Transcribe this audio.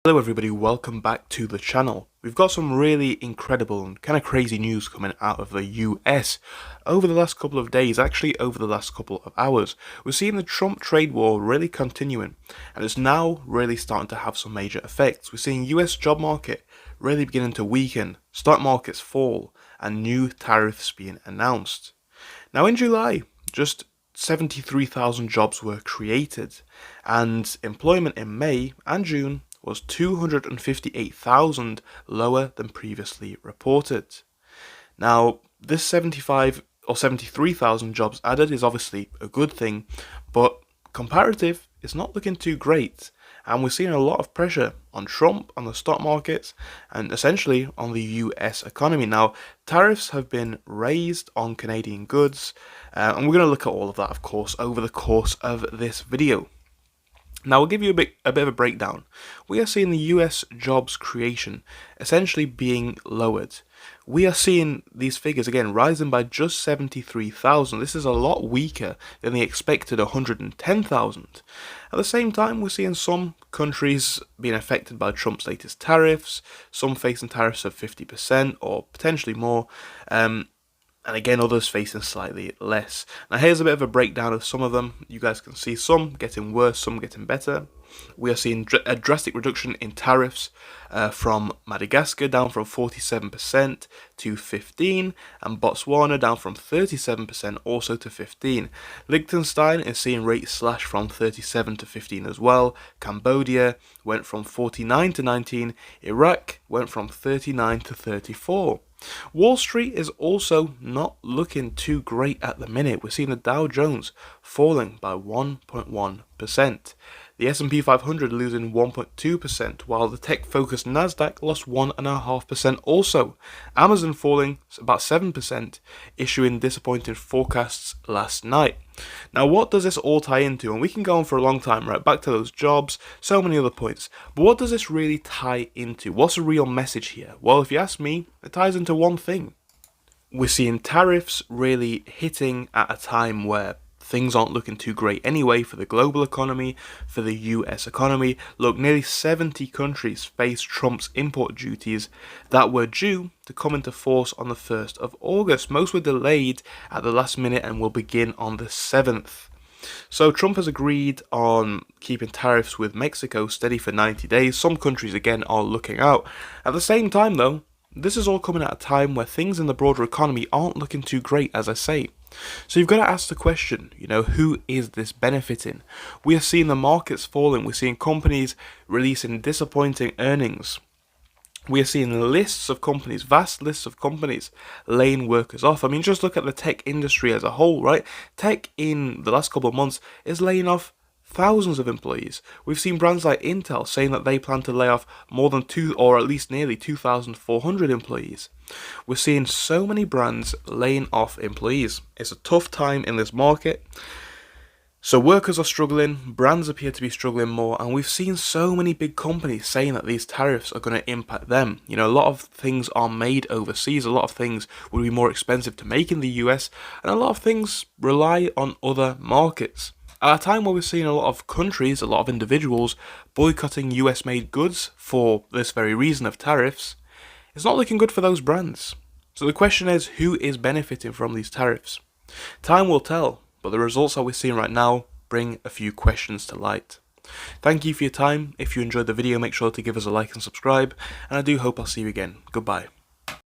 Hello everybody, welcome back to the channel. We've got some really incredible and kind of crazy news coming out of the US over the last couple of days, actually over the last couple of hours. We're seeing the Trump trade war really continuing, and it's now really starting to have some major effects. We're seeing US job market really beginning to weaken, stock markets fall, and new tariffs being announced. Now in July, just 73,000 jobs were created, and employment in May and June was 258,000 lower than previously reported. Now, this 75 or 73,000 jobs added is obviously a good thing, but comparative is not looking too great, and we're seeing a lot of pressure on Trump, on the stock markets, and essentially on the US economy. Now, tariffs have been raised on Canadian goods, and we're going to look at all of that, of course, over the course of this video. Now, we'll give you a bit of a breakdown. We are seeing the US jobs creation essentially being lowered. We are seeing these figures again rising by just 73,000. This is a lot weaker than the expected 110,000. At the same time, we're seeing some countries being affected by Trump's latest tariffs, some facing tariffs of 50% or potentially more. And again, others facing slightly less. Now here's a bit of a breakdown of some of them. You guys can see some getting worse, some getting better. We are seeing a drastic reduction in tariffs from Madagascar, down from 47% to 15%, and Botswana down from 37% also to 15%. Liechtenstein is seeing rates slash from 37 to 15 as well. Cambodia went from 49 to 19. Iraq went from 39 to 34. Wall Street is also not looking too great at the minute. We're seeing the Dow Jones falling by 1.1%. The S&P 500 losing 1.2%, while the tech-focused Nasdaq lost 1.5% also. Amazon falling about 7%, issuing disappointing forecasts last night. Now, what does this all tie into? And we can go on for a long time, right? Back to those jobs, so many other points. But what does this really tie into? What's the real message here? Well, if you ask me, it ties into one thing. We're seeing tariffs really hitting at a time where things aren't looking too great anyway for the global economy, for the US economy. Look, nearly 70 countries face Trump's import duties that were due to come into force on the 1st of August. Most were delayed at the last minute and will begin on the 7th. So Trump has agreed on keeping tariffs with Mexico steady for 90 days. Some countries again are looking out. At the same time though, this is all coming at a time where things in the broader economy aren't looking too great, as I say. So you've got to ask the question, who is this benefiting? We are seeing the markets falling. We're seeing companies releasing disappointing earnings. We are seeing lists of companies, vast lists of companies, laying workers off. I mean, just look at the tech industry as a whole, right? Tech in the last couple of months is laying off thousands of employees. We've seen brands like Intel saying that they plan to lay off more than or at least nearly 2,400 employees. We're seeing so many brands laying off employees. It's a tough time in this market. So workers are struggling, brands appear to be struggling more, and we've seen so many big companies saying that these tariffs are going to impact them. A lot of things are made overseas, a lot of things would be more expensive to make in the US, and a lot of things rely on other markets. At a time where we're seeing a lot of countries, a lot of individuals boycotting US-made goods for this very reason of tariffs, it's not looking good for those brands. So the question is, who is benefiting from these tariffs? Time will tell, but the results that we're seeing right now bring a few questions to light. Thank you for your time. If you enjoyed the video, make sure to give us a like and subscribe, and I do hope I'll see you again. Goodbye.